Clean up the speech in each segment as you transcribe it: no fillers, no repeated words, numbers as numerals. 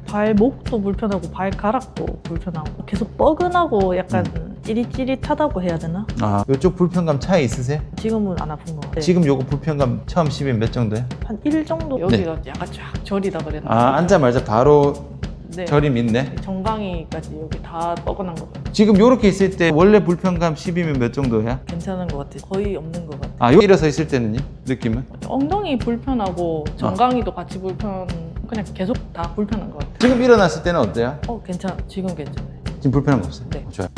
발목도 불편하고 발가락도 불편하고 계속 뻐근하고 약간 찌릿찌릿하다고 해야 되나? 아, 이쪽 불편감 차이 있으세요? 지금은 안 아픈 것 같아요. 지금 요거 불편감 처음 씹으면 몇 정도예요? 한 1 정도? 여기가 약간 쫙 저리다 그랬나? 아, 앉자마자 바로 네. 저림 있네. 정강이까지 여기 다 뻐근한 것 같아요. 지금 요렇게 있을 때 원래 불편감 10이면 몇 정도야? 괜찮은 것 같아요. 거의 없는 것 같아요. 아, 요 일어서 있을 때는요? 느낌은? 엉덩이 불편하고 정강이도 같이 그냥 계속 다 불편한 것 같아요. 지금 일어났을 때는 어때요? 지금 괜찮아요. 지금 불편한 거 없어요? 네. 좋아요.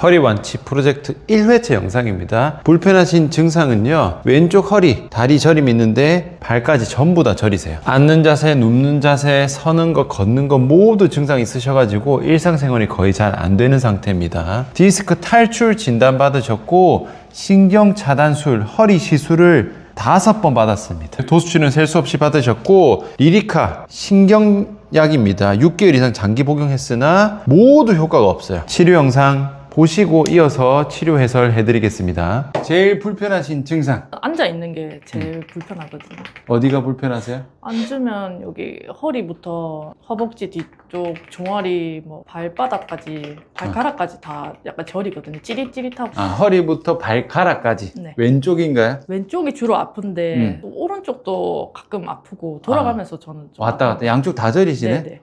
허리 완치 프로젝트 1회차 영상입니다. 불편하신 증상은요, 왼쪽 허리, 다리 저림이 있는데 발까지 전부 다 저리세요. 앉는 자세, 눕는 자세, 서는 것, 걷는 것 모두 증상이 있으셔가지고 일상생활이 거의 잘 안 되는 상태입니다. 디스크 탈출 진단 받으셨고 신경 차단술, 허리 시술을 5번 받았습니다. 도수치는 셀 수 없이 받으셨고 리리카 신경약입니다. 6개월 이상 장기 복용했으나 모두 효과가 없어요. 치료 영상 보시고 이어서 치료 해설해 드리겠습니다. 제일 불편하신 증상 앉아 있는 게 제일 불편하거든요. 어디가 불편하세요? 앉으면 여기 허리부터 허벅지 뒤쪽 종아리 뭐 발바닥까지 발가락까지 다 약간 저리거든요. 찌릿찌릿하고. 아, 허리부터 발가락까지. 네. 왼쪽인가요? 왼쪽이 주로 아픈데 또 오른쪽도 가끔 아프고 돌아가면서 저는 좀 왔다 갔다 양쪽 다 저리시네? 네네.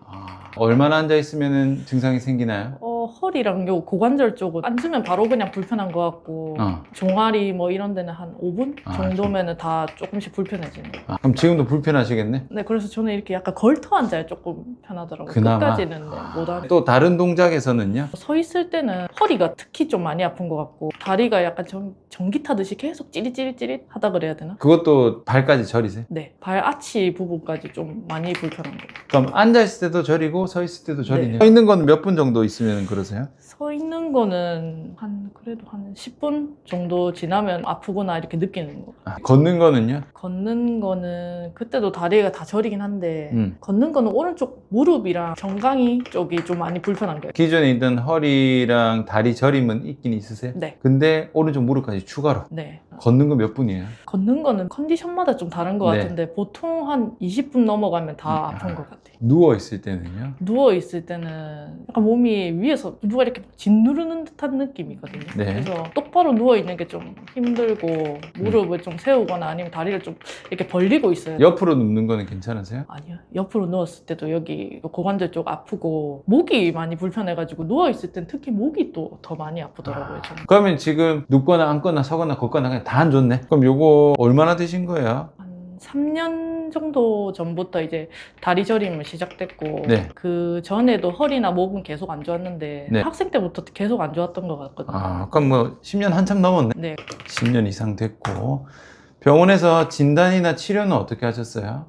얼마나 앉아 있으면 증상이 생기나요? 허리랑 요 고관절 쪽은 앉으면 바로 그냥 불편한 것 같고 종아리 뭐 이런 데는 한 5분 정도면은 다 조금씩 불편해지는 거예요. 그럼 지금도 불편하시겠네? 네, 그래서 저는 이렇게 약간 걸터 앉아야 조금 편하더라고요. 그나마? 끝까지는 못 하고. 또 다른 동작에서는요? 서 있을 때는 허리가 특히 좀 많이 아픈 것 같고 다리가 약간 전기 타듯이 계속 찌릿찌릿찌릿 하다 그래야 되나? 그것도 발까지 저리세요? 네, 발 아치 부분까지 좀 많이 불편한 거예요. 그럼 앉아 있을 때도 저리고 서 있을 때도 저리네요? 네. 서 있는 건 몇 분 정도 있으면 그러세요? 서 있는 거는 그래도 한 10분 정도 지나면 아프구나 이렇게 느끼는 거. 걷는 거는요? 걷는 거는 그때도 다리가 다 저리긴 한데 걷는 거는 오른쪽 무릎이랑 정강이 쪽이 좀 많이 불편한 거예요. 기존에 있던 허리랑 다리 저림은 있긴 있으세요? 네. 근데 오른쪽 무릎까지 추가로 네. 걷는 거 몇 분이에요? 걷는 거는 컨디션마다 좀 다른 것 네. 같은데 보통 한 20분 넘어가면 다 아픈 것 같아요. 누워 있을 때는요? 누워 있을 때는 약간 몸이 위에서 누가 이렇게 짓누르는 듯한 느낌이거든요. 네. 그래서 똑바로 누워 있는 게 좀 힘들고 무릎을 좀 세우거나 아니면 다리를 좀 이렇게 벌리고 있어요. 옆으로 눕는 거는 괜찮으세요? 아니요. 옆으로 누웠을 때도 여기 고관절 쪽 아프고 목이 많이 불편해가지고 누워 있을 땐 특히 목이 또 더 많이 아프더라고요. 저는. 그러면 지금 눕거나 앉거나 서거나 걷거나 그냥 다 안 좋네? 그럼 요거 얼마나 되신 거예요? 한 3년 정도 전부터 이제 다리 저림을 시작됐고 네. 그 전에도 허리나 목은 계속 안 좋았는데 네. 학생 때부터 계속 안 좋았던 것 같거든요. 그럼 뭐 10년 한참 넘었네? 네. 10년 이상 됐고 병원에서 진단이나 치료는 어떻게 하셨어요?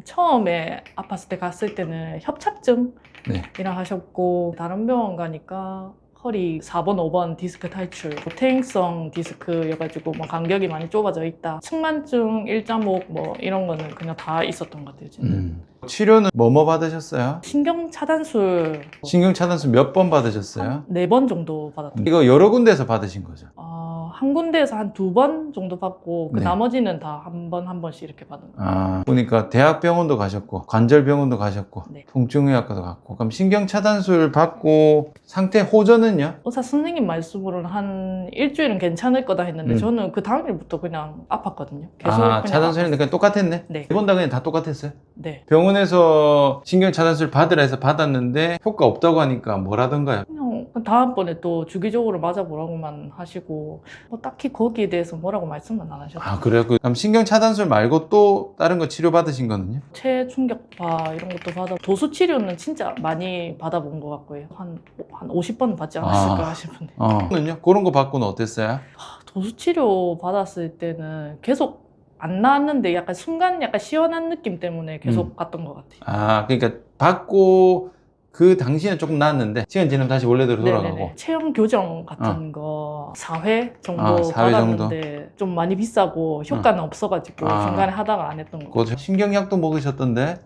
처음에 아팠을 때 갔을 때는 협착증이라 네. 하셨고 다른 병원 가니까 허리 4번, 5번 디스크 탈출, 퇴행성 디스크여가지고 뭐 간격이 많이 좁아져 있다. 측만증, 일자목 뭐 이런 거는 그냥 다 있었던 것 같아요. 진짜. 치료는 뭐 받으셨어요? 신경 차단술 신경 차단술 몇 번 받으셨어요? 4번 정도 받았던 이거 여러 군데에서 받으신 거죠? 한 군데에서 한 2번 정도 받고 그 네. 나머지는 다 한 번 한 번씩 이렇게 받은 거예요. 보니까 대학병원도 가셨고 관절병원도 가셨고 네. 통증의학과도 갔고 그럼 신경 차단술 받고 상태 호전은요? 의사 선생님 말씀으로는 한 일주일은 괜찮을 거다 했는데 저는 그 당일부터 그냥 아팠거든요. 계속 그냥 차단술인데 그냥 똑같았네? 네. 4번 다 그냥 다 똑같았어요? 네. 병원에서 신경 차단술 받으라 해서 받았는데 효과 없다고 하니까 뭐라던가요? 그냥 다음번에 또 주기적으로 맞아보라고만 하시고 뭐 딱히 거기에 대해서 뭐라고 말씀은 안 하셨어요. 그래요? 그럼 신경 차단술 말고 또 다른 거 치료 받으신 거는요? 체충격파 이런 것도 받아 도수 치료는 진짜 많이 받아본 것 같고요. 한 50번 받지 않았을까 하시는데 는요? 그런 거 받고는 어땠어요? 도수 치료 받았을 때는 계속 안 나왔는데 약간 순간 약간 시원한 느낌 때문에 계속 갔던 것 같아요. 그러니까 받고 그 당시에는 조금 나았는데 시간 지나면 다시 원래대로 돌아가고. 네네네. 체형 교정 같은 거 4회 정도 4회 받았는데 좀 많이 비싸고 효과는 없어가지고 중간에 하다가 안 했던 거. 그거 신경약도 먹으셨던데?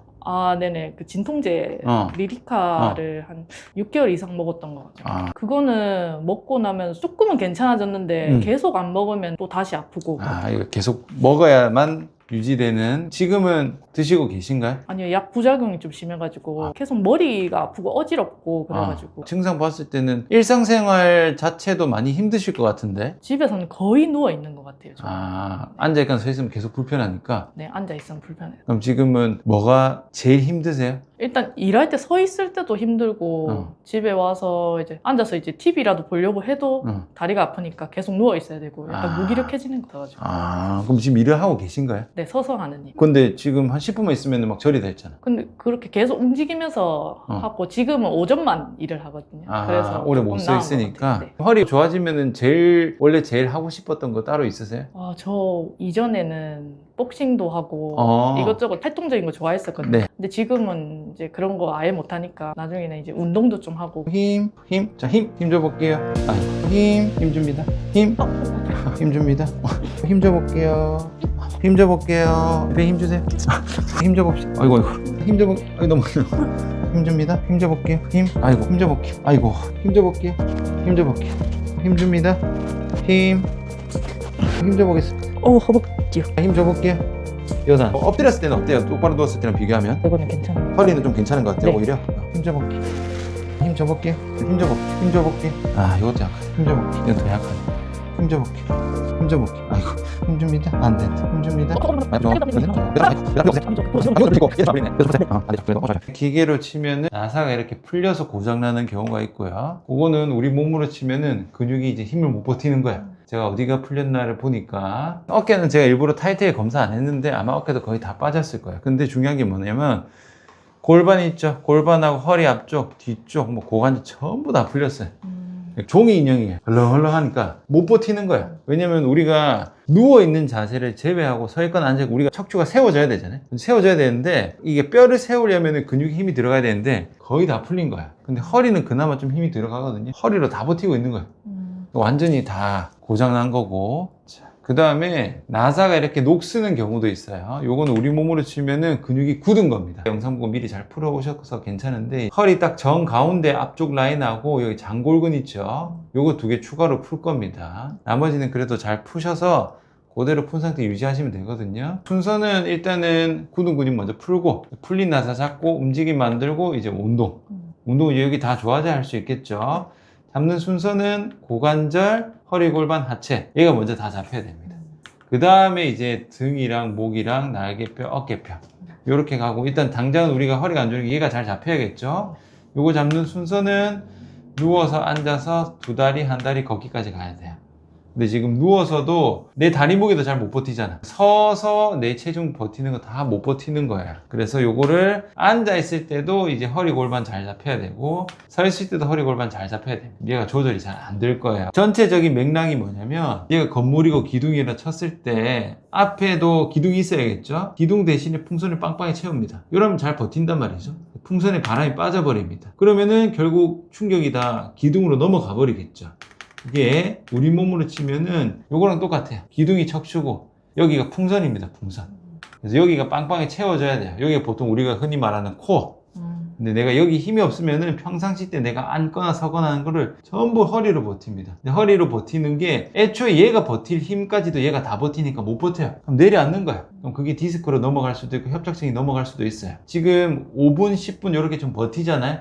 네네. 그 진통제 리리카를 한 6개월 이상 먹었던 것 같아요. 그거는 먹고 나면 조금은 괜찮아졌는데 계속 안 먹으면 또 다시 아프고. 이거 계속 먹어야만 유지되는 지금은 드시고 계신가요? 아니요, 약 부작용이 좀 심해가지고 계속 머리가 아프고 어지럽고 그래가지고 증상 봤을 때는 일상생활 자체도 많이 힘드실 것 같은데. 집에서는 거의 누워 있는 것 같아요. 저는. 앉아있거나 서 있으면 계속 불편하니까. 네, 앉아 있으면 불편해요. 그럼 지금은 뭐가 제일 힘드세요? 일단 일할 때 서 있을 때도 힘들고 집에 와서 이제 앉아서 이제 TV라도 보려고 해도 다리가 아프니까 계속 누워 있어야 되고 약간 무기력해지는 거 같아가지고. 그럼 지금 일을 하고 계신가요? 네, 서서 하는 일. 근데 지금 한 10분만 있으면 막 절이 다 있잖아. 근데 그렇게 계속 움직이면서 하고 지금은 오전만 일을 하거든요. 그래서 오래 조금 못 서 나은 것 있으니까. 같아요. 네. 허리 좋아지면은 원래 제일 하고 싶었던 거 따로 있으세요? 저 이전에는 복싱도 하고 이것저것 활동적인 거 좋아했었거든요. 네. 근데 지금은 이제 그런 거 아예 못하니까 나중에는 이제 운동도 좀 하고. 자, 힘 줘볼게요. 힘 줍니다. 힘 줍니다. 힘 줘볼게요. 힘 줘볼게요. 배 힘 주세요. 힘 줘봅시다. 아이고. 너무. 힘 줍니다. 힘 줘볼게요. 힘 줘볼게요. 힘 줘볼게요. 힘 줍니다. 힘 줘보겠습니다. 허벅지요. 힘 줘볼게요. 여단. 엎드렸을 때는 어때요? 똑바로 누웠을 때랑 비교하면? 이거는 괜찮아요. 허리는 좀 괜찮은 것 같아요, 네. 오히려. 힘 줘볼게요. 힘 줘볼게요. 이것도 약하네. 힘 줘볼게요. 이건 더 약하네. 힘 줘볼게요. 아이고, 힘 줍니다. 안 돼. 힘 줍니다. 기계로 치면은 나사가 이렇게 풀려서 고장나는 경우가 있고요. 그거는 우리 몸으로 치면은 근육이 이제 힘을 못 버티는 거야. 제가 어디가 풀렸나를 보니까 어깨는 제가 일부러 타이트하게 검사 안 했는데 아마 어깨도 거의 다 빠졌을 거예요. 근데 중요한 게 뭐냐면 골반이 있죠. 골반하고 허리 앞쪽, 뒤쪽, 고관절 전부 다 풀렸어요. 종이 인형이에요. 헐렁헐렁하니까 못 버티는 거야. 왜냐면 우리가 누워있는 자세를 제외하고 서 있거나 앉아있고 우리가 척추가 세워져야 되잖아요. 세워져야 되는데 이게 뼈를 세우려면 근육에 힘이 들어가야 되는데 거의 다 풀린 거야. 근데 허리는 그나마 좀 힘이 들어가거든요. 허리로 다 버티고 있는 거야. 완전히 다 고장난 거고. 그 다음에 나사가 이렇게 녹쓰는 경우도 있어요. 요거는 우리 몸으로 치면은 근육이 굳은 겁니다. 영상 보고 미리 잘 풀어보셔서 괜찮은데 허리 딱 정 가운데 앞쪽 라인하고 여기 장골근 있죠. 요거 2개 추가로 풀 겁니다. 나머지는 그래도 잘 푸셔서 그대로 푼 상태 유지하시면 되거든요. 순서는 일단은 굳은 근육 먼저 풀고 풀린 나사 잡고 움직임 만들고 이제 운동은 여기 다 좋아져야 할 수 있겠죠. 잡는 순서는 고관절, 허리, 골반, 하체 얘가 먼저 다 잡혀야 됩니다. 그 다음에 이제 등이랑 목이랑 날개뼈, 어깨뼈 이렇게 가고 일단 당장은 우리가 허리가 안 좋으니까 얘가 잘 잡혀야겠죠. 요거 잡는 순서는 누워서 앉아서 2다리, 1다리 걷기까지 가야 돼요. 근데 지금 누워서도 내 다리 무게도 잘 못 버티잖아. 서서 내 체중 버티는 거 다 못 버티는 거야. 그래서 요거를 앉아 있을 때도 이제 허리 골반 잘 잡혀야 되고 서 있을 때도 허리 골반 잘 잡혀야 됩니다. 얘가 조절이 잘 안 될 거예요. 전체적인 맥락이 뭐냐면 얘가 건물이고 기둥이라 쳤을 때 앞에도 기둥이 있어야겠죠. 기둥 대신에 풍선을 빵빵히 채웁니다. 이러면 잘 버틴단 말이죠. 풍선에 바람이 빠져버립니다. 그러면은 결국 충격이 다 기둥으로 넘어가 버리겠죠. 이게 우리 몸으로 치면은 요거랑 똑같아요. 기둥이 척추고 여기가 풍선입니다. 풍선. 그래서 여기가 빵빵히 채워져야 돼요. 여기가 보통 우리가 흔히 말하는 코어. 근데 내가 여기 힘이 없으면은 평상시 때 내가 앉거나 서거나 하는 거를 전부 허리로 버팁니다. 근데 허리로 버티는 게 애초에 얘가 버틸 힘까지도 얘가 다 버티니까 못 버텨요. 그럼 내려앉는 거야. 그럼 그게 디스크로 넘어갈 수도 있고 협착증이 넘어갈 수도 있어요. 지금 5분, 10분 이렇게 좀 버티잖아요.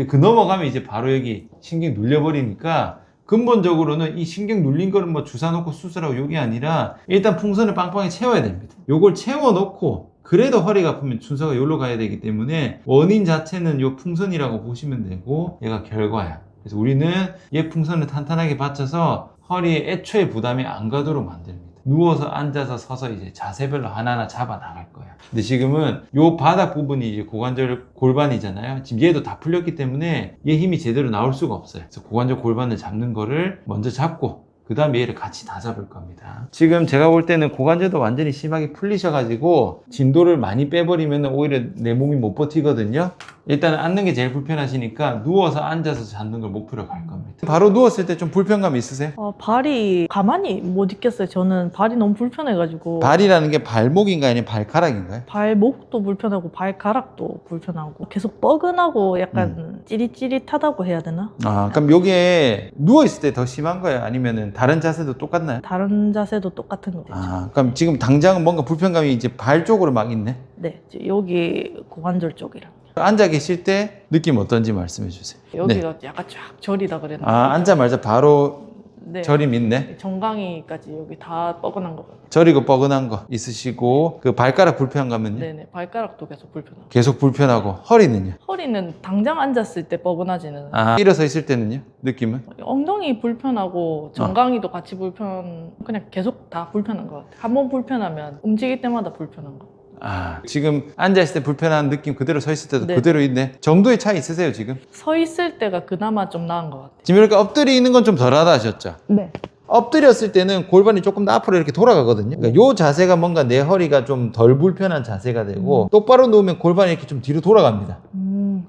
그 넘어가면 이제 바로 여기 신경 눌려버리니까 근본적으로는 이 신경 눌린 거를 뭐 주사 놓고 수술하고 요게 아니라 일단 풍선을 빵빵히 채워야 됩니다. 요걸 채워놓고 그래도 허리가 아프면 순서가 여기로 가야 되기 때문에 원인 자체는 요 풍선이라고 보시면 되고 얘가 결과야. 그래서 우리는 얘 풍선을 탄탄하게 받쳐서 허리에 애초에 부담이 안 가도록 만듭니다. 누워서 앉아서 서서 이제 자세별로 하나하나 잡아 나갈 거예요. 근데 지금은 요 바닥 부분이 이제 고관절 골반이잖아요. 지금 얘도 다 풀렸기 때문에 얘 힘이 제대로 나올 수가 없어요. 그래서 고관절 골반을 잡는 거를 먼저 잡고 그 다음에 얘를 같이 다 잡을 겁니다. 지금 제가 볼 때는 고관절도 완전히 심하게 풀리셔가지고 진도를 많이 빼버리면 오히려 내 몸이 못 버티거든요. 일단 앉는 게 제일 불편하시니까 누워서 앉아서 잡는 걸 목표로 갈 겁니다. 바로 누웠을 때 좀 불편감 있으세요? 발이 가만히 못 있겠어요. 저는 발이 너무 불편해가지고. 발이라는 게 발목인가요? 아니면 발가락인가요? 발목도 불편하고 발가락도 불편하고 계속 뻐근하고 약간 찌릿찌릿하다고 해야 되나? 아, 그럼 요게 누워있을 때 더 심한 거예요? 아니면은 다른 자세도 똑같나요? 다른 자세도 똑같은 거죠. 아, 그럼 지금 당장은 뭔가 불편감이 이제 발 쪽으로 막 있네? 네, 여기 고관절 쪽이랑 앉아 계실 때 느낌 어떤지 말씀해 주세요. 여기가 약간 쫙 저리다 그랬나? 아, 앉자마자 바로 네. 저림 있네? 정강이까지 여기 다 뻐근한 거 같아요. 저리고 뻐근한 거 있으시고, 그 발가락 불편감은요? 네네, 발가락도 계속 불편하고. 계속 불편하고, 허리는요? 허리는 당장 앉았을 때 뻐근하지는. 아, 일어서 있을 때는요? 느낌은? 엉덩이 불편하고 정강이도 같이 그냥 계속 다 불편한 것 같아요. 한 번 불편하면 움직일 때마다 불편한 거. 아, 지금 앉아있을 때 불편한 느낌 그대로 서 있을 때도 네. 그대로 있네. 정도의 차이 있으세요, 지금? 서 있을 때가 그나마 좀 나은 것 같아요. 지금 이렇게 엎드려 있는 건 좀 덜하다 하셨죠? 네. 엎드렸을 때는 골반이 조금 더 앞으로 이렇게 돌아가거든요. 그러니까 요 자세가 뭔가 내 허리가 좀 덜 불편한 자세가 되고, 똑바로 누우면 골반이 이렇게 좀 뒤로 돌아갑니다.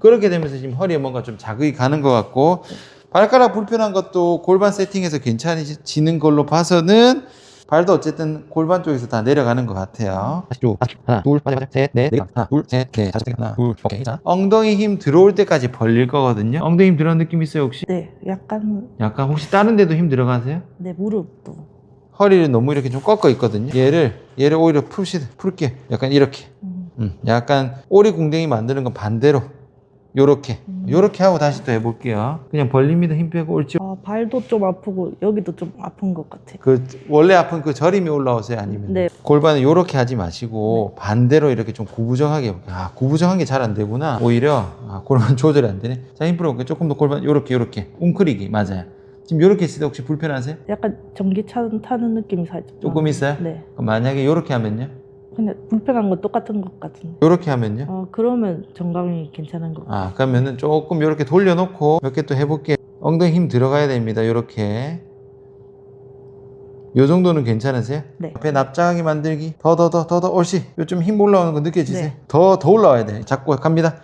그렇게 되면서 지금 허리에 뭔가 좀 자극이 가는 것 같고, 발가락 불편한 것도 골반 세팅해서 괜찮아지는 걸로 봐서는 발도 어쨌든 골반 쪽에서 다 내려가는 것 같아요. 다시 쭉. 하나, 둘, 맞아, 셋, 넷, 하나, 둘, 셋, 넷, 다섯, 하나, 둘, 오케이. 자. 엉덩이 힘 들어올 때까지 벌릴 거거든요. 엉덩이 힘 들어간 느낌 있어요, 혹시? 네, 약간 약간 혹시 다른 데도 힘 들어가세요? 내 무릎도. 허리를 너무 이렇게 좀 꺾어 있거든요. 얘를 오히려 풀게. 약간 이렇게. 약간 오리궁뎅이 만드는 건 반대로. 요렇게 하고 다시 또 해볼게요. 그냥 벌립니다. 힘 빼고 옳지. 발도 좀 아프고 여기도 좀 아픈 것 같아요. 그 원래 아픈 그 저림이 올라오세요? 아니면? 네. 골반은 요렇게 하지 마시고 반대로 이렇게 좀 구부정하게 해볼게요. 아, 구부정한 게 잘 안 되구나. 오히려 골반 조절이 안 되네. 자, 힘 풀어볼게요. 조금 더 골반 요렇게 웅크리기. 맞아요. 지금 요렇게 있을 때 혹시 불편하세요? 약간 전기차 타는 느낌이 살짝. 조금 있어요? 네. 그럼 만약에 요렇게 하면요? 그냥 불편한 건 똑같은 것 같은데. 요렇게 하면요? 그러면 정강이 괜찮은 것 같아요. 아, 그러면은 조금 요렇게 돌려놓고 몇 개 또 해볼게요. 엉덩이 힘 들어가야 됩니다. 요렇게. 요 정도는 괜찮으세요? 네. 앞에 납작하게 만들기. 더, 옳지. 요 좀 힘 올라오는 거 느껴지세요? 네. 더 올라와야 돼. 잡고 갑니다.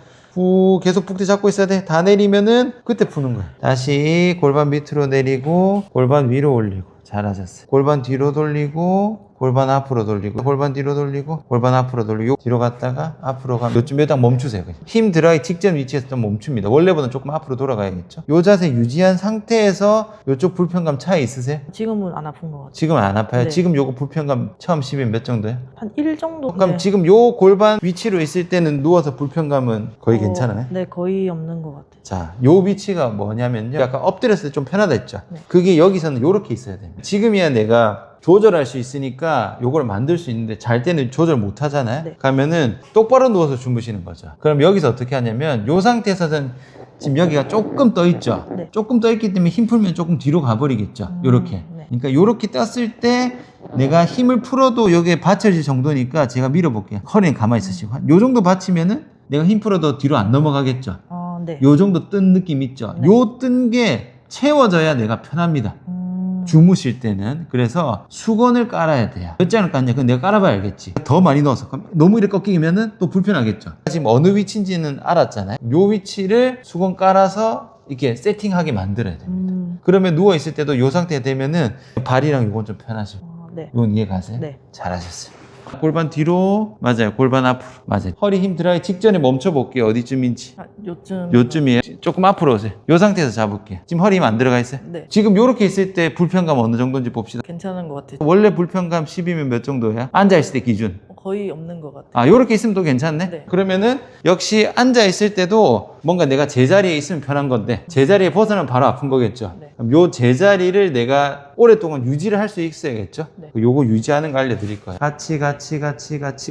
계속 북대 잡고 있어야 돼. 다 내리면은 그때 푸는 거야. 다시 골반 밑으로 내리고, 골반 위로 올리고. 잘하셨어요. 골반 뒤로 돌리고, 골반 앞으로 돌리고, 골반 뒤로 돌리고, 골반 앞으로 돌리고, 뒤로 갔다가 앞으로 가면 요쯤에 딱 멈추세요. 그냥. 힘 들어가기 직전 위치에서 좀 멈춥니다. 원래보다 조금 앞으로 돌아가야겠죠. 요 자세 유지한 상태에서 요쪽 불편감 차이 있으세요? 지금은 안 아픈 것 같아요. 지금 안 아파요? 네. 지금 요거 불편감 처음 시면 몇 정도예요? 한 1 정도. 그럼 네. 지금 요 골반 위치로 있을 때는 누워서 불편감은 거의 괜찮아요? 네, 거의 없는 것 같아요. 자, 요 위치가 뭐냐면요. 약간 엎드렸을 때 좀 편하다 했죠? 네. 그게 여기서는 요렇게 있어야 됩니다. 지금이야 내가 조절할 수 있으니까 요걸 만들 수 있는데 잘 때는 조절 못 하잖아요? 네. 그러면은 똑바로 누워서 주무시는 거죠. 그럼 여기서 어떻게 하냐면 요 상태에서는 지금 여기가 조금 떠 있죠? 네. 조금 떠 있기 때문에 힘 풀면 조금 뒤로 가버리겠죠? 요렇게. 네. 그러니까 요렇게 떴을 때 내가 힘을 풀어도 여기에 받쳐질 정도니까 제가 밀어볼게요. 허리는 가만히 있으시고. 요 정도 받치면은 내가 힘 풀어도 뒤로 안 넘어가겠죠? 네. 요 정도 뜬 느낌 있죠? 네. 요 뜬 게 채워져야 내가 편합니다. 주무실 때는. 그래서 수건을 깔아야 돼요. 몇 장을 깠냐? 그건 내가 깔아봐야 알겠지. 더 많이 넣어서. 그럼 너무 이렇게 꺾이면은 또 불편하겠죠. 지금 어느 위치인지는 알았잖아요. 요 위치를 수건 깔아서 이렇게 세팅하게 만들어야 돼요. 그러면 누워있을 때도 요 상태 되면은 발이랑 요건 좀 편하시고. 네. 이건 이해 가세요? 네. 잘하셨어요. 골반 뒤로. 맞아요. 골반 앞으로. 맞아요. 허리 힘 들어가기 직전에 멈춰볼게요. 어디쯤인지. 요쯤이에요. 조금 앞으로 오세요. 요 상태에서 잡을게요. 지금 허리 힘 안 들어가 있어요? 네. 지금 요렇게 있을 때 불편감 어느 정도인지 봅시다. 괜찮은 것 같아요. 원래 불편감 10이면 몇 정도야? 앉아있을 때 기준. 거의 없는 것 같아요. 아, 요렇게 있으면 또 괜찮네? 네. 그러면은 역시 앉아있을 때도 뭔가 내가 제자리에 있으면 편한 건데 제자리에 벗어나면 바로 아픈 거겠죠? 네. 그럼 요 제자리를 내가 오랫동안 유지를 할 수 있어야겠죠? 네. 요거 유지하는 거 알려드릴 거예요. 같이.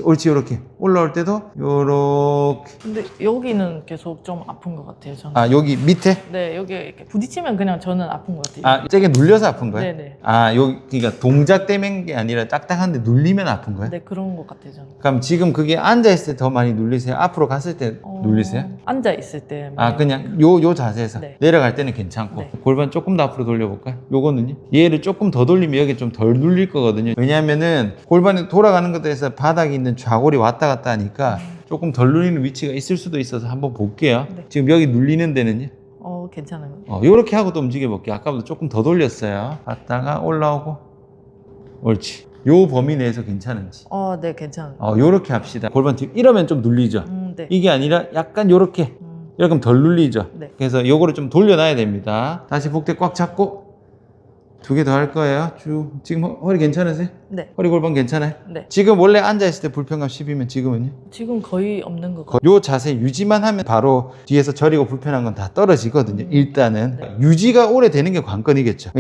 옳지, 요렇게. 올라올 때도 요렇게. 근데 여기는 계속 좀 아픈 것 같아요, 저는. 아, 여기 밑에? 네, 여기 이렇게 부딪히면 그냥 저는 아픈 것 같아요. 아, 세게 눌려서 아픈 거예요? 네네. 아, 그러니까 동작 때문인 게 아니라 딱딱한데 눌리면 아픈 거예요? 네, 그런 것 같아요, 저는. 그럼 지금 그게 앉아있을 때 더 많이 눌리세요? 앞으로 갔을 때 눌리세요? 앉아 있을 때. 아, 그냥 요 자세에서. 네. 내려갈 때는 괜찮고. 네. 골반 조금 더 앞으로 돌려볼까요? 요거는요? 얘를 조금 더 돌리면 여기 좀 덜 눌릴 거거든요. 왜냐하면은 골반이 돌아가는 것에 대해서 바닥에 있는 좌골이 왔다 갔다 하니까 조금 덜 눌리는 위치가 있을 수도 있어서 한번 볼게요. 네. 지금 여기 눌리는 데는요? 괜찮아요. 요렇게 하고 또 움직여볼게요. 아까보다 조금 더 돌렸어요. 갔다가 올라오고. 옳지. 요 범위 내에서 괜찮은지. 네, 괜찮아요. 요렇게 합시다. 골반 뒤 이러면 좀 눌리죠? 네. 이게 아니라 약간 요렇게 이렇게 하면 덜 눌리죠. 네. 그래서 요거를 좀 돌려놔야 됩니다. 다시 복대 꽉 잡고 2개 더 할 거예요. 쭉. 지금 허리 괜찮으세요? 네. 허리 골반 괜찮아요? 네. 지금 원래 앉아있을 때 불편감 10이면 지금은요? 지금 거의 없는 것 같아요. 요 자세 유지만 하면 바로 뒤에서 저리고 불편한 건 다 떨어지거든요. 일단은 유지가 오래 되는 게 관건이겠죠.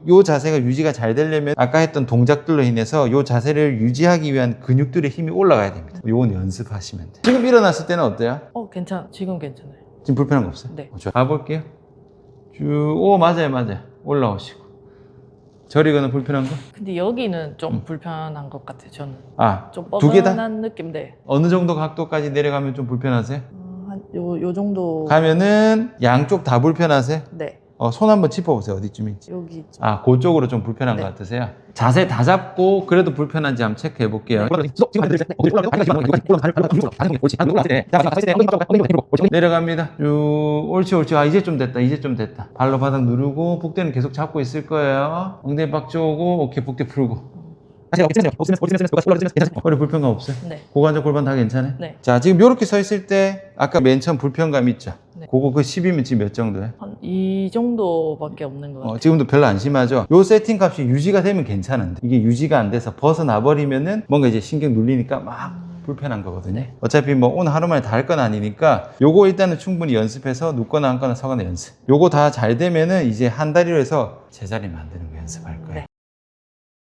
요 자세가 유지가 잘 되려면 아까 했던 동작들로 인해서 요 자세를 유지하기 위한 근육들의 힘이 올라가야 됩니다. 요건 연습하시면 돼요. 지금 일어났을 때는 어때요? 지금 괜찮아요. 지금 불편한 거 없어요? 네. 좋아요. 가볼게요. 쭉. 오, 맞아요. 올라오시고. 저리거나 불편한 거? 근데 여기는 좀 불편한 것 같아요. 저는 아, 좀 두 개 다? 뻐근한 느낌. 네. 어느 정도 각도까지 내려가면 좀 불편하세요? 요 정도. 가면은 양쪽 다 불편하세요? 네. 손 한번 짚어보세요. 어디쯤인지. 여기. 아, 그쪽으로 좀 불편한 네. 것 같으세요? 자세 다 잡고 그래도 불편한지 한번 체크해 볼게요. 내려갑니다. 쭉 옳지. 아, 이제 좀 됐다. 발로 바닥 누르고 복대는 계속 잡고 있을 거예요. 엉덩이 박 쪼고 오케이, 복대 풀고. 허리 불편감 없어요? 네. 고관절 골반 다 괜찮아요? 네. 자, 지금 이렇게 서 있을 때 아까 맨 처음 불편감 있죠? 네. 그거 그 10이면 지금 몇 정도예요? 한 이 정도밖에 없는 것 같아요. 지금도 별로 안 심하죠? 요 세팅 값이 유지가 되면 괜찮은데 이게 유지가 안 돼서 벗어나 버리면은 뭔가 이제 신경 눌리니까 막 불편한 거거든요. 네. 어차피 뭐 오늘 하루 만에 다 할 건 아니니까 요거 일단은 충분히 연습해서 눕거나 앉거나 서거나 연습. 요거 다 잘 되면은 이제 한 다리로 해서 제자리 만드는 거 연습할 거예요. 네.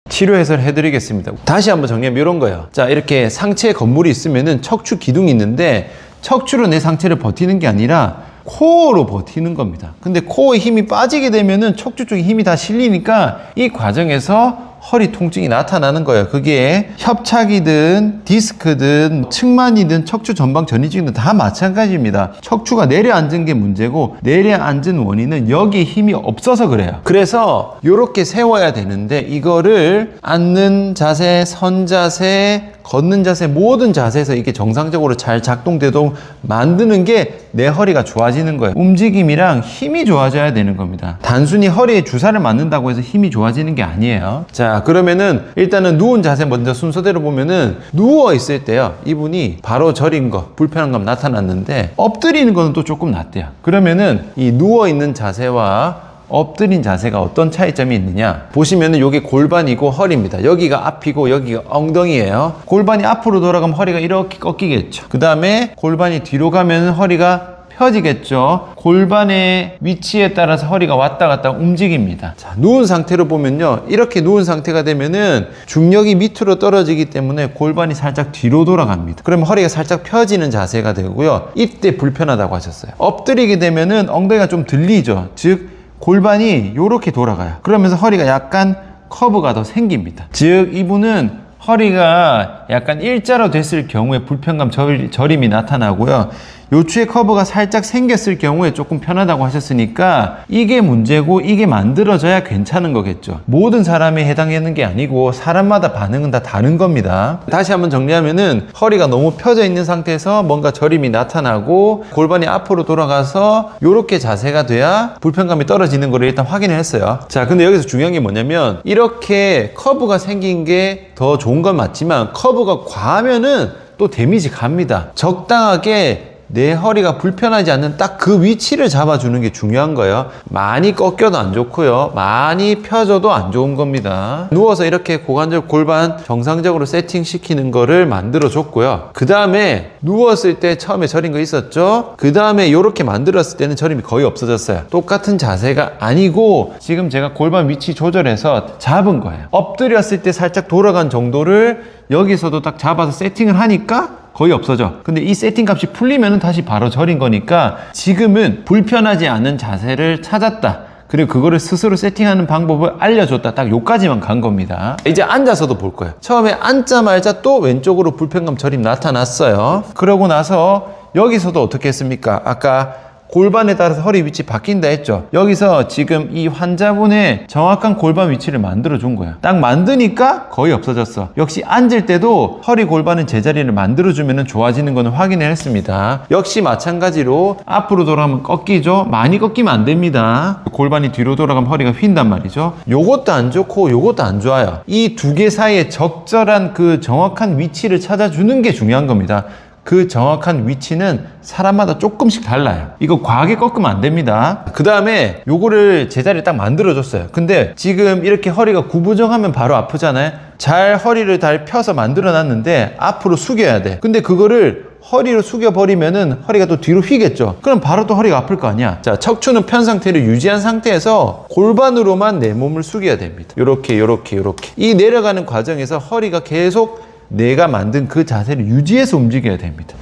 치료 해설을 해드리겠습니다. 다시 한번 정리하면 이런 거예요. 자, 이렇게 상체에 건물이 있으면은 척추 기둥이 있는데 척추로 내 상체를 버티는 게 아니라 코어로 버티는 겁니다. 근데 코어에 힘이 빠지게 되면은 척추 쪽에 힘이 다 실리니까 이 과정에서 허리 통증이 나타나는 거예요. 그게 협착이든 디스크든 측만이든 척추 전방 전이증이든 다 마찬가지입니다. 척추가 내려앉은 게 문제고 내려앉은 원인은 여기에 힘이 없어서 그래요. 그래서 이렇게 세워야 되는데 이거를 앉는 자세, 선 자세, 걷는 자세, 모든 자세에서 이게 정상적으로 잘 작동되도록 만드는 게 내 허리가 좋아지는 거예요. 움직임이랑 힘이 좋아져야 되는 겁니다. 단순히 허리에 주사를 맞는다고 해서 힘이 좋아지는 게 아니에요. 자, 그러면은 일단은 누운 자세 먼저 순서대로 보면은 누워 있을 때요, 이분이 바로 저린 거, 불편한 감 나타났는데 엎드리는 거는 또 조금 낫대요. 그러면은 이 누워 있는 자세와 엎드린 자세가 어떤 차이점이 있느냐 보시면은 요게 골반이고 허리입니다. 여기가 앞이고 여기가 엉덩이에요. 골반이 앞으로 돌아가면 허리가 이렇게 꺾이겠죠. 그 다음에 골반이 뒤로 가면 허리가 펴지겠죠. 골반의 위치에 따라서 허리가 왔다 갔다 움직입니다. 자, 누운 상태로 보면요, 이렇게 누운 상태가 되면은 중력이 밑으로 떨어지기 때문에 골반이 살짝 뒤로 돌아갑니다. 그러면 허리가 살짝 펴지는 자세가 되고요, 이때 불편하다고 하셨어요. 엎드리게 되면은 엉덩이가 좀 들리죠. 즉 골반이 이렇게 돌아가요. 그러면서 허리가 약간 커브가 더 생깁니다. 즉 이분은 허리가 약간 일자로 됐을 경우에 불편감 저림이 나타나고요, 요추의 커브가 살짝 생겼을 경우에 조금 편하다고 하셨으니까 이게 문제고 이게 만들어져야 괜찮은 거겠죠. 모든 사람이 해당하는 게 아니고 사람마다 반응은 다 다른 겁니다. 다시 한번 정리하면은 허리가 너무 펴져 있는 상태에서 뭔가 저림이 나타나고 골반이 앞으로 돌아가서 이렇게 자세가 돼야 불편감이 떨어지는 거를 일단 확인을 했어요. 자, 근데 여기서 중요한 게 뭐냐면 이렇게 커브가 생긴 게 더 좋은 건 맞지만 커브가 과하면은 또 데미지 갑니다. 적당하게 내 허리가 불편하지 않는 딱 그 위치를 잡아주는 게 중요한 거예요. 많이 꺾여도 안 좋고요, 많이 펴져도 안 좋은 겁니다. 누워서 이렇게 고관절 골반 정상적으로 세팅시키는 거를 만들어 줬고요, 그 다음에 누웠을 때 처음에 저린 거 있었죠. 그 다음에 이렇게 만들었을 때는 저림이 거의 없어졌어요. 똑같은 자세가 아니고 지금 제가 골반 위치 조절해서 잡은 거예요. 엎드렸을 때 살짝 돌아간 정도를 여기서도 딱 잡아서 세팅을 하니까 거의 없어져. 근데 이 세팅 값이 풀리면 다시 바로 저린 거니까 지금은 불편하지 않은 자세를 찾았다, 그리고 그거를 스스로 세팅하는 방법을 알려줬다, 딱 요까지만 간 겁니다. 이제 앉아서도 볼 거예요. 처음에 앉자마자 또 왼쪽으로 불편감 저림 나타났어요. 그러고 나서 여기서도 어떻게 했습니까? 아까 골반에 따라서 허리 위치 바뀐다 했죠. 여기서 지금 이 환자분의 정확한 골반 위치를 만들어 준 거야. 딱 만드니까 거의 없어졌어. 역시 앉을 때도 허리 골반은 제자리를 만들어 주면 좋아지는 거는 확인을 했습니다. 역시 마찬가지로 앞으로 돌아가면 꺾이죠. 많이 꺾이면 안 됩니다. 골반이 뒤로 돌아가면 허리가 휜단 말이죠. 요것도 안 좋고 요것도 안 좋아요. 이 두 개 사이에 적절한 그 정확한 위치를 찾아주는 게 중요한 겁니다. 그 정확한 위치는 사람마다 조금씩 달라요. 이거 과하게 꺾으면 안 됩니다. 그 다음에 요거를 제자리에 딱 만들어줬어요. 근데 지금 이렇게 허리가 구부정하면 바로 아프잖아요. 잘 허리를 잘 펴서 만들어놨는데 앞으로 숙여야 돼. 근데 그거를 허리로 숙여버리면은 허리가 또 뒤로 휘겠죠. 그럼 바로 또 허리가 아플 거 아니야. 자, 척추는 편 상태를 유지한 상태에서 골반으로만 내 몸을 숙여야 됩니다. 요렇게 요렇게 요렇게. 이 내려가는 과정에서 허리가 계속 내가 만든 그 자세를 유지해서 움직여야 됩니다.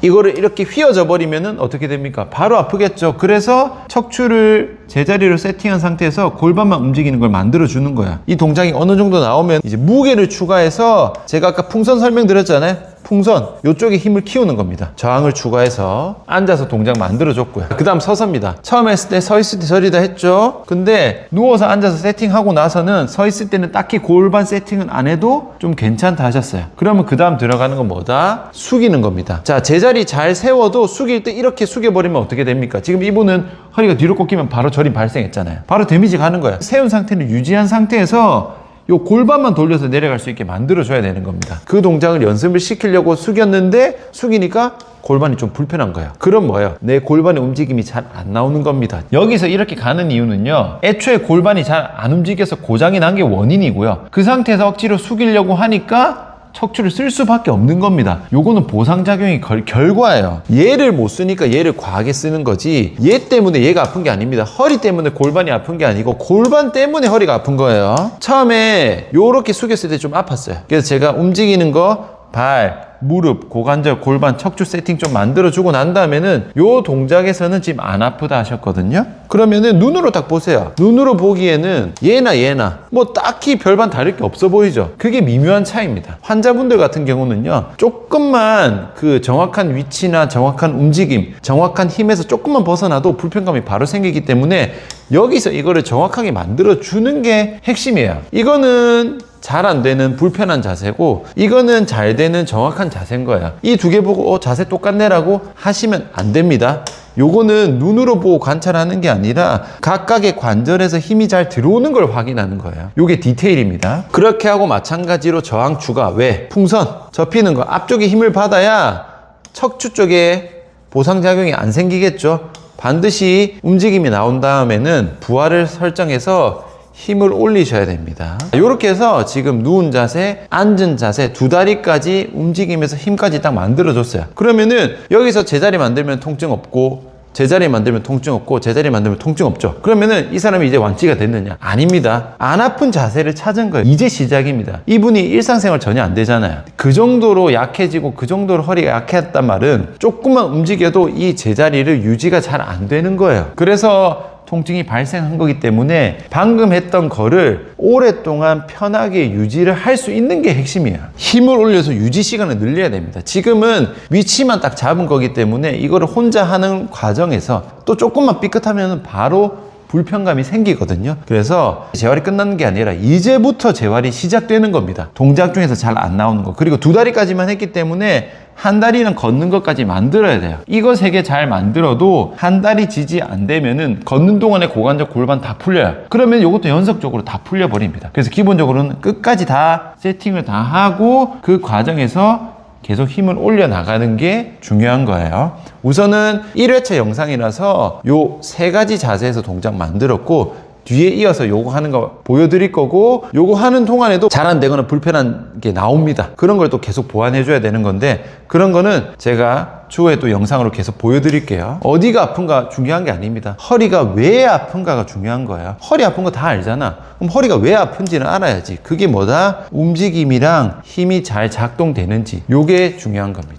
이거를 이렇게 휘어져 버리면은 어떻게 됩니까? 바로 아프겠죠. 그래서 척추를 제자리로 세팅한 상태에서 골반만 움직이는 걸 만들어 주는 거야. 이 동작이 어느 정도 나오면 이제 무게를 추가해서 제가 아까 풍선 설명드렸잖아요. 풍선 이쪽에 힘을 키우는 겁니다. 저항을 추가해서 앉아서 동작 만들어 줬고요. 그 다음 서서입니다. 처음 했을 때 서 있을 때 저리다 했죠. 근데 누워서 앉아서 세팅하고 나서는 서 있을 때는 딱히 골반 세팅은 안 해도 좀 괜찮다 하셨어요. 그러면 그 다음 들어가는 건 뭐다? 숙이는 겁니다. 자, 제자리 잘 세워도 숙일 때 이렇게 숙여버리면 어떻게 됩니까? 지금 이분은 허리가 뒤로 꺾이면 바로 저림 발생했잖아요. 바로 데미지 가는 거예요. 세운 상태를 유지한 상태에서 요 골반만 돌려서 내려갈 수 있게 만들어줘야 되는 겁니다. 그 동작을 연습을 시키려고 숙였는데 숙이니까 골반이 좀 불편한 거예요. 그럼 뭐예요? 내 골반의 움직임이 잘 안 나오는 겁니다. 여기서 이렇게 가는 이유는요, 애초에 골반이 잘 안 움직여서 고장이 난 게 원인이고요. 그 상태에서 억지로 숙이려고 하니까 척추를 쓸 수밖에 없는 겁니다. 요거는 보상작용이 결과예요. 얘를 못 쓰니까 얘를 과하게 쓰는 거지, 얘 때문에 얘가 아픈 게 아닙니다. 허리 때문에 골반이 아픈 게 아니고 골반 때문에 허리가 아픈 거예요. 처음에 요렇게 숙였을 때 좀 아팠어요. 그래서 제가 움직이는 거 발, 무릎, 고관절, 골반, 척추 세팅 좀 만들어주고 난 다음에는 요 동작에서는 지금 안 아프다 하셨거든요. 그러면은 눈으로 딱 보세요. 눈으로 보기에는 얘나 뭐 딱히 별반 다를 게 없어 보이죠. 그게 미묘한 차이입니다. 환자분들 같은 경우는요, 조금만 그 정확한 위치나 정확한 움직임, 정확한 힘에서 조금만 벗어나도 불편감이 바로 생기기 때문에 여기서 이거를 정확하게 만들어주는 게 핵심이에요. 이거는 잘 안 되는 불편한 자세고, 이거는 잘 되는 정확한 자세인 거야. 이 두 개 보고 자세 똑같네라고 하시면 안 됩니다. 요거는 눈으로 보고 관찰하는 게 아니라 각각의 관절에서 힘이 잘 들어오는 걸 확인하는 거예요. 요게 디테일입니다. 그렇게 하고 마찬가지로 저항 추가. 왜? 풍선 접히는 거 앞쪽에 힘을 받아야 척추 쪽에 보상작용이 안 생기겠죠. 반드시 움직임이 나온 다음에는 부하를 설정해서 힘을 올리셔야 됩니다. 이렇게 해서 지금 누운 자세, 앉은 자세, 두 다리까지 움직이면서 힘까지 딱 만들어줬어요. 그러면은 여기서 제자리 만들면 통증 없고, 제자리 만들면 통증 없고, 제자리 만들면 통증 없죠. 그러면은 이 사람이 이제 완치가 됐느냐? 아닙니다. 안 아픈 자세를 찾은 거예요. 이제 시작입니다. 이분이 일상생활 전혀 안 되잖아요. 그 정도로 약해지고 그 정도로 허리가 약했단 말은 조금만 움직여도 이 제자리를 유지가 잘 안 되는 거예요. 그래서 통증이 발생한 거기 때문에 방금 했던 거를 오랫동안 편하게 유지를 할 수 있는 게 핵심이에요. 힘을 올려서 유지 시간을 늘려야 됩니다. 지금은 위치만 딱 잡은 거기 때문에 이거를 혼자 하는 과정에서 또 조금만 삐끗하면 바로 불편감이 생기거든요. 그래서 재활이 끝나는 게 아니라 이제부터 재활이 시작되는 겁니다. 동작 중에서 잘 안 나오는 거. 그리고 두 다리까지만 했기 때문에 한 다리는 걷는 것까지 만들어야 돼요. 이거 세 개 잘 만들어도 한 다리 지지 안 되면은 걷는 동안에 고관절, 골반 다 풀려요. 그러면 이것도 연속적으로 다 풀려버립니다. 그래서 기본적으로는 끝까지 다 세팅을 다 하고 그 과정에서 계속 힘을 올려 나가는 게 중요한 거예요. 우선은 1회차 영상이라서 요 세 가지 자세에서 동작 만들었고, 뒤에 이어서 요거 하는 거 보여드릴 거고, 요거 하는 동안에도 잘 안 되거나 불편한 게 나옵니다. 그런 걸 또 계속 보완해 줘야 되는 건데, 그런 거는 제가 추후에 또 영상으로 계속 보여드릴게요. 어디가 아픈가 중요한 게 아닙니다. 허리가 왜 아픈가가 중요한 거예요. 허리 아픈 거 다 알잖아. 그럼 허리가 왜 아픈지는 알아야지. 그게 뭐다? 움직임이랑 힘이 잘 작동되는지, 요게 중요한 겁니다.